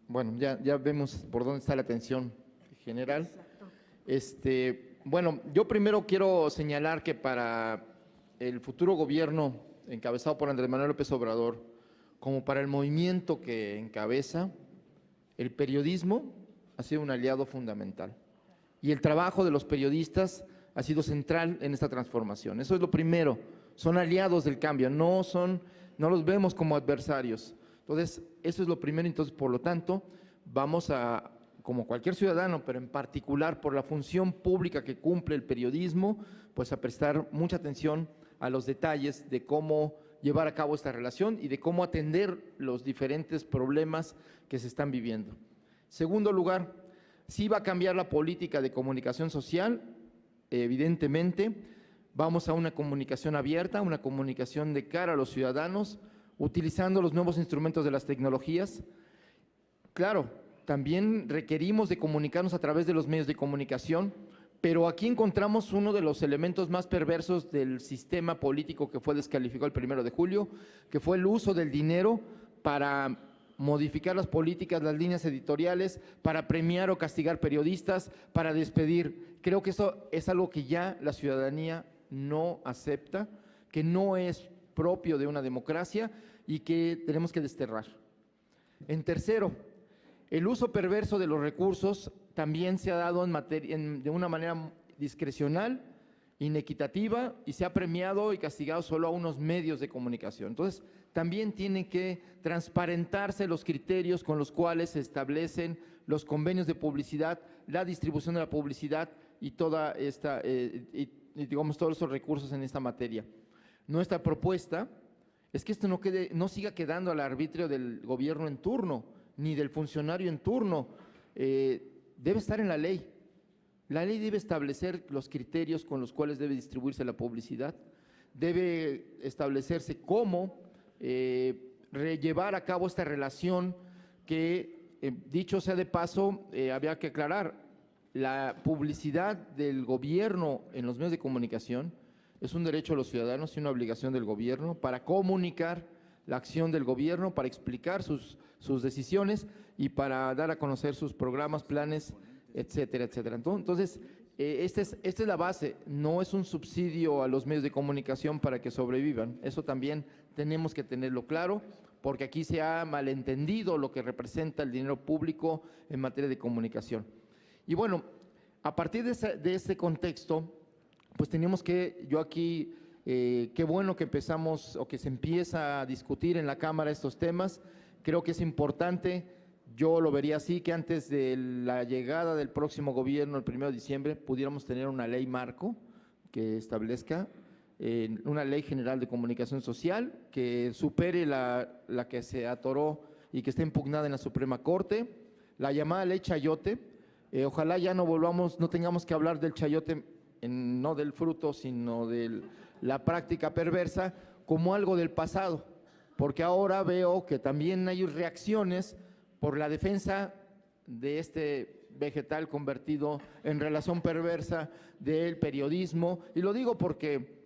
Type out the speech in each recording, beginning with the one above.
Bueno, ya vemos por dónde está la atención general. Exacto. Bueno, yo primero quiero señalar que para el futuro gobierno encabezado por Andrés Manuel López Obrador, como para el movimiento que encabeza, el periodismo ha sido un aliado fundamental. Y el trabajo de los periodistas ha sido central en esta transformación. Eso es lo primero, son aliados del cambio, no los vemos como adversarios. Entonces, eso es lo primero. Entonces, por lo tanto, vamos a, como cualquier ciudadano, pero en particular por la función pública que cumple el periodismo, pues a prestar mucha atención a los detalles de cómo llevar a cabo esta relación y de cómo atender los diferentes problemas que se están viviendo. Segundo lugar, sí va a cambiar la política de comunicación social, evidentemente. Vamos a una comunicación abierta, una comunicación de cara a los ciudadanos, utilizando los nuevos instrumentos de las tecnologías. Claro, también requerimos de comunicarnos a través de los medios de comunicación, pero aquí encontramos uno de los elementos más perversos del sistema político que fue descalificado el 1 de julio, que fue el uso del dinero para modificar las políticas, las líneas editoriales, para premiar o castigar periodistas, para despedir. Creo que eso es algo que ya la ciudadanía no acepta, que no es propio de una democracia y que tenemos que desterrar. En tercero, el uso perverso de los recursos también se ha dado de una manera discrecional, inequitativa, y se ha premiado y castigado solo a unos medios de comunicación. Entonces, también tienen que transparentarse los criterios con los cuales se establecen los convenios de publicidad, la distribución de la publicidad y toda esta, digamos, todos esos recursos en esta materia. Nuestra propuesta es que esto no siga quedando al arbitrio del gobierno en turno, ni del funcionario en turno. Debe estar en la ley. La ley debe establecer los criterios con los cuales debe distribuirse la publicidad, debe establecerse cómo llevar a cabo esta relación que, dicho sea de paso, había que aclarar, la publicidad del gobierno en los medios de comunicación es un derecho de los ciudadanos y una obligación del gobierno para comunicar la acción del gobierno, para explicar sus decisiones y para dar a conocer sus programas, planes, etcétera, etcétera. Entonces, esta es la base, no es un subsidio a los medios de comunicación para que sobrevivan. Eso también tenemos que tenerlo claro, porque aquí se ha malentendido lo que representa el dinero público en materia de comunicación. Y bueno, a partir de ese contexto, pues teníamos que, yo aquí, qué bueno que empezamos o que se empieza a discutir en la Cámara estos temas. Creo que es importante, yo lo vería así, que antes de la llegada del próximo gobierno, el 1 de diciembre, pudiéramos tener una ley marco que establezca una ley general de comunicación social que supere la que se atoró y que está impugnada en la Suprema Corte, la llamada ley Chayote. Ojalá ya no tengamos que hablar del chayote, no del fruto, sino de la práctica perversa, como algo del pasado, porque ahora veo que también hay reacciones por la defensa de este vegetal convertido en relación perversa del periodismo. Y lo digo porque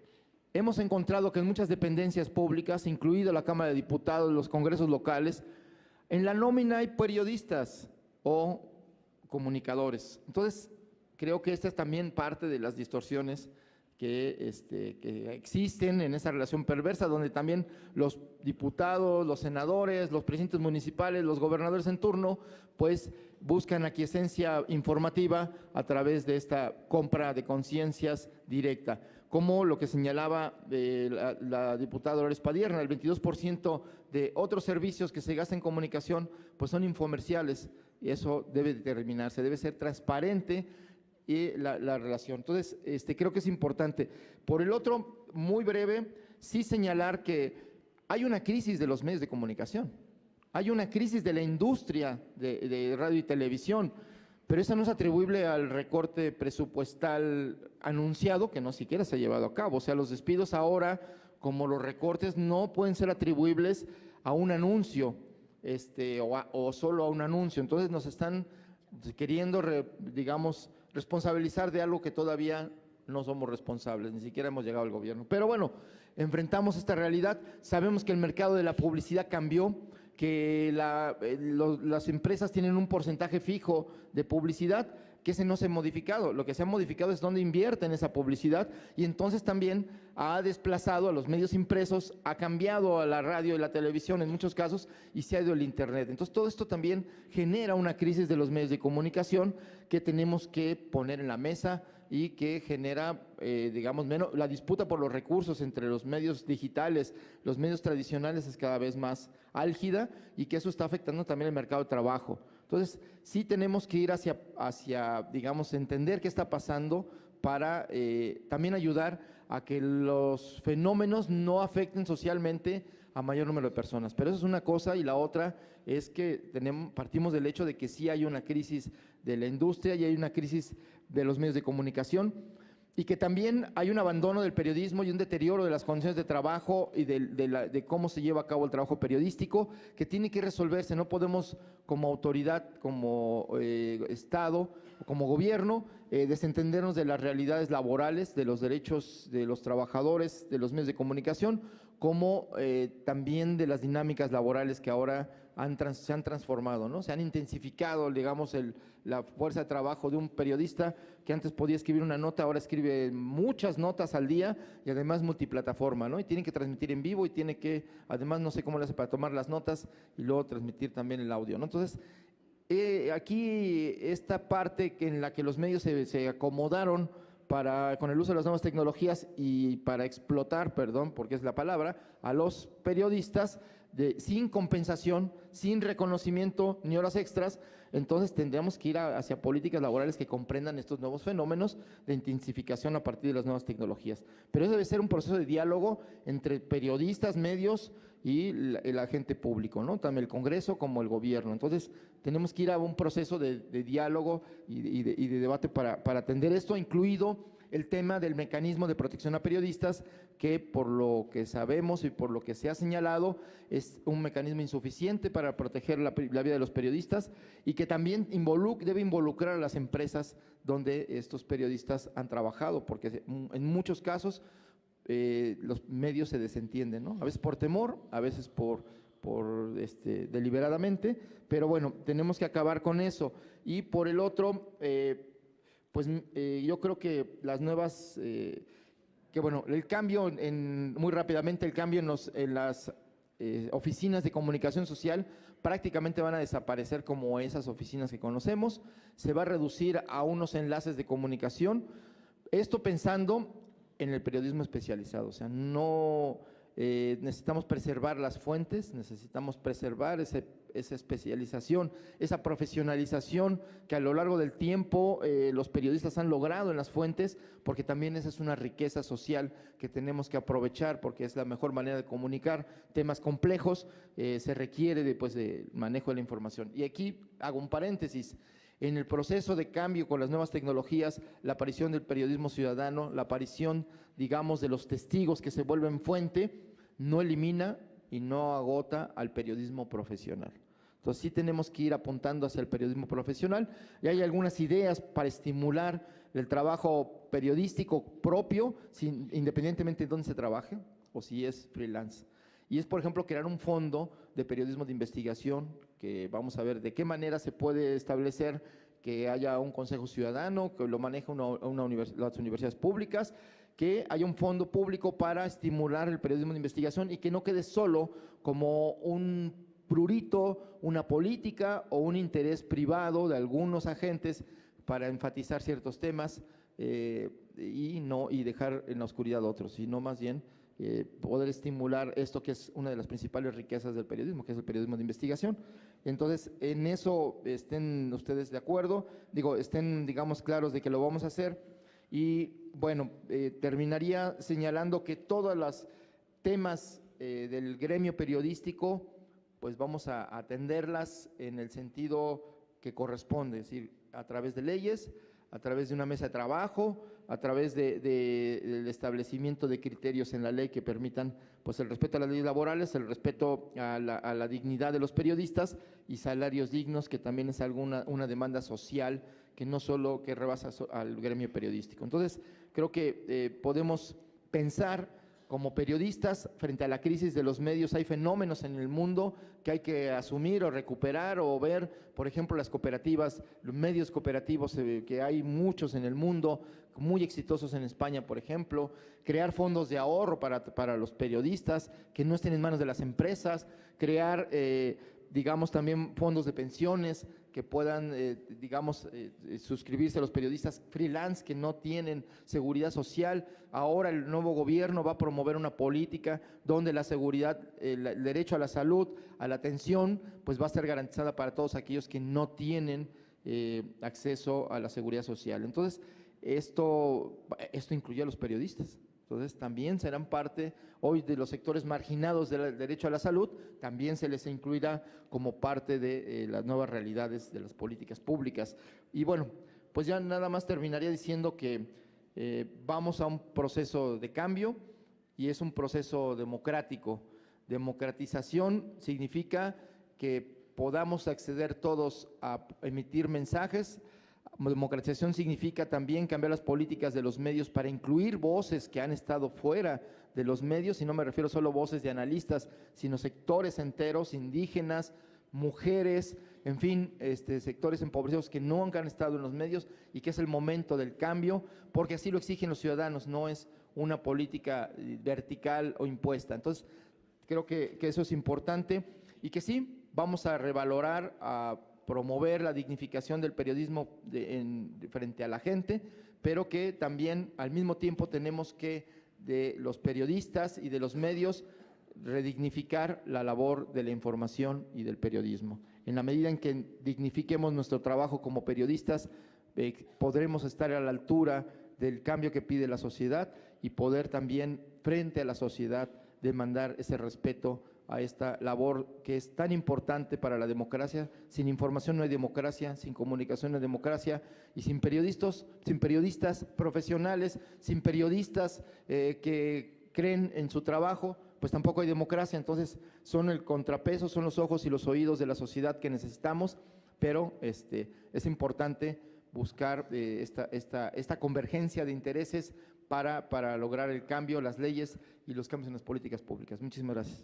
hemos encontrado que en muchas dependencias públicas, incluida la Cámara de Diputados, los congresos locales, en la nómina hay periodistas o comunicadores. Entonces, creo que esta es también parte de las distorsiones que existen en esa relación perversa, donde también los diputados, los senadores, los presidentes municipales, los gobernadores en turno, pues buscan aquiescencia informativa a través de esta compra de conciencias directa, como lo que señalaba la diputada Dolores Padierna, el 22% de otros servicios que se gastan en comunicación pues son infomerciales, y eso debe determinarse, debe ser transparente y la relación. Entonces, creo que es importante. Por el otro, muy breve, sí señalar que hay una crisis de los medios de comunicación, hay una crisis de la industria de radio y televisión, pero eso no es atribuible al recorte presupuestal anunciado, que no siquiera se ha llevado a cabo. O sea, los despidos ahora, como los recortes, no pueden ser atribuibles a un anuncio o solo a un anuncio. Entonces nos están queriendo, digamos, responsabilizar de algo que todavía no somos responsables, ni siquiera hemos llegado al gobierno. Pero bueno, enfrentamos esta realidad, sabemos que el mercado de la publicidad cambió, que las empresas tienen un porcentaje fijo de publicidad, que ese no se ha modificado. Lo que se ha modificado es dónde invierten esa publicidad, y entonces también ha desplazado a los medios impresos, ha cambiado a la radio y la televisión en muchos casos, y se ha ido al internet. Entonces todo esto también genera una crisis de los medios de comunicación que tenemos que poner en la mesa, y que genera, digamos, menos la disputa por los recursos entre los medios digitales, los medios tradicionales, es cada vez más álgida, y que eso está afectando también el mercado de trabajo. Entonces, sí tenemos que ir hacia, digamos, entender qué está pasando para también ayudar a que los fenómenos no afecten socialmente a mayor número de personas. Pero eso es una cosa, y la otra es que partimos del hecho de que sí hay una crisis de la industria y hay una crisis de los medios de comunicación, y que también hay un abandono del periodismo y un deterioro de las condiciones de trabajo y de cómo se lleva a cabo el trabajo periodístico, que tiene que resolverse. No podemos, como autoridad, como Estado, como gobierno, desentendernos de las realidades laborales, de los derechos de los trabajadores, de los medios de comunicación, como también de las dinámicas laborales que ahora se han transformado, ¿no? Se han intensificado, digamos, la fuerza de trabajo de un periodista que antes podía escribir una nota, ahora escribe muchas notas al día, y además multiplataforma, ¿no? Y tiene que transmitir en vivo, y tiene que, además, no sé cómo le hace para tomar las notas y luego transmitir también el audio, ¿no? Entonces, aquí esta parte en la que los medios se acomodaron con el uso de las nuevas tecnologías y para explotar, perdón, porque es la palabra, a los periodistas sin compensación, sin reconocimiento ni horas extras. Entonces tendríamos que ir hacia políticas laborales que comprendan estos nuevos fenómenos de intensificación a partir de las nuevas tecnologías. Pero eso debe ser un proceso de diálogo entre periodistas, medios y el agente público, ¿no? También el Congreso como el gobierno. Entonces tenemos que ir a un proceso de diálogo y de debate para atender esto, incluido el tema del mecanismo de protección a periodistas, que por lo que sabemos y por lo que se ha señalado es un mecanismo insuficiente para proteger la vida de los periodistas, y que también debe involucrar a las empresas donde estos periodistas han trabajado, porque en muchos casos los medios se desentienden, ¿no? A veces por temor, a veces deliberadamente, pero bueno, tenemos que acabar con eso. Y por el otro, yo creo que las nuevas, que bueno, el cambio, muy rápidamente, el cambio en las oficinas de comunicación social prácticamente van a desaparecer como esas oficinas que conocemos, se va a reducir a unos enlaces de comunicación, esto pensando en el periodismo especializado. O sea, no necesitamos preservar las fuentes, necesitamos preservar esa especialización, esa profesionalización que a lo largo del tiempo los periodistas han logrado en las fuentes, porque también esa es una riqueza social que tenemos que aprovechar, porque es la mejor manera de comunicar temas complejos. Se requiere del manejo de la información. Y aquí hago un paréntesis. En el proceso de cambio con las nuevas tecnologías, la aparición del periodismo ciudadano, la aparición, digamos, de los testigos que se vuelven fuente, no elimina y no agota al periodismo profesional. Entonces sí tenemos que ir apuntando hacia el periodismo profesional, y hay algunas ideas para estimular el trabajo periodístico propio, independientemente de dónde se trabaje o si es freelance. Y es, por ejemplo, crear un fondo de periodismo de investigación, que vamos a ver de qué manera se puede establecer que haya un consejo ciudadano, que lo maneje las universidades públicas, que haya un fondo público para estimular el periodismo de investigación, y que no quede solo como un prurito, una política o un interés privado de algunos agentes para enfatizar ciertos temas y dejar en la oscuridad a otros, sino más bien poder estimular esto que es una de las principales riquezas del periodismo, que es el periodismo de investigación. Entonces, en eso estén ustedes de acuerdo, estén, digamos, claros de que lo vamos a hacer. Y bueno, terminaría señalando que todos los temas del gremio periodístico, pues vamos a atenderlas en el sentido que corresponde, es decir, a través de leyes, a través de una mesa de trabajo, a través del establecimiento de criterios en la ley que permitan pues el respeto a las leyes laborales, el respeto a la dignidad de los periodistas y salarios dignos, que también es una demanda social que no solo que rebasa al gremio periodístico. Entonces, creo que podemos pensar como periodistas, frente a la crisis de los medios, hay fenómenos en el mundo que hay que asumir o recuperar o ver, por ejemplo, las cooperativas, los medios cooperativos, que hay muchos en el mundo, muy exitosos en España, por ejemplo, crear fondos de ahorro para los periodistas que no estén en manos de las empresas, crear digamos, también fondos de pensiones que puedan, suscribirse a los periodistas freelance que no tienen seguridad social. Ahora el nuevo gobierno va a promover una política donde la seguridad, el derecho a la salud, a la atención, pues va a ser garantizada para todos aquellos que no tienen acceso a la seguridad social. Entonces, esto incluye a los periodistas. Entonces, también serán parte hoy de los sectores marginados del derecho a la salud, también se les incluirá como parte de las nuevas realidades de las políticas públicas. Y bueno, pues ya nada más terminaría diciendo que vamos a un proceso de cambio y es un proceso democrático. Democratización significa que podamos acceder todos a emitir mensajes. Democratización significa también cambiar las políticas de los medios para incluir voces que han estado fuera de los medios, y no me refiero solo a voces de analistas, sino sectores enteros, indígenas, mujeres, en fin, sectores empobrecidos que no han estado en los medios y que es el momento del cambio, porque así lo exigen los ciudadanos, no es una política vertical o impuesta. Entonces, creo que eso es importante y que sí, vamos a revalorar, a promover la dignificación del periodismo frente a la gente, pero que también al mismo tiempo tenemos que, de los periodistas y de los medios, redignificar la labor de la información y del periodismo. En la medida en que dignifiquemos nuestro trabajo como periodistas, podremos estar a la altura del cambio que pide la sociedad y poder también, frente a la sociedad, demandar ese respeto a esta labor que es tan importante para la democracia. Sin información no hay democracia, sin comunicación no hay democracia, y sin periodistas profesionales, sin periodistas que creen en su trabajo, pues tampoco hay democracia. Entonces son el contrapeso, son los ojos y los oídos de la sociedad que necesitamos, pero es importante buscar esta convergencia de intereses para lograr el cambio, las leyes y los cambios en las políticas públicas. Muchísimas gracias.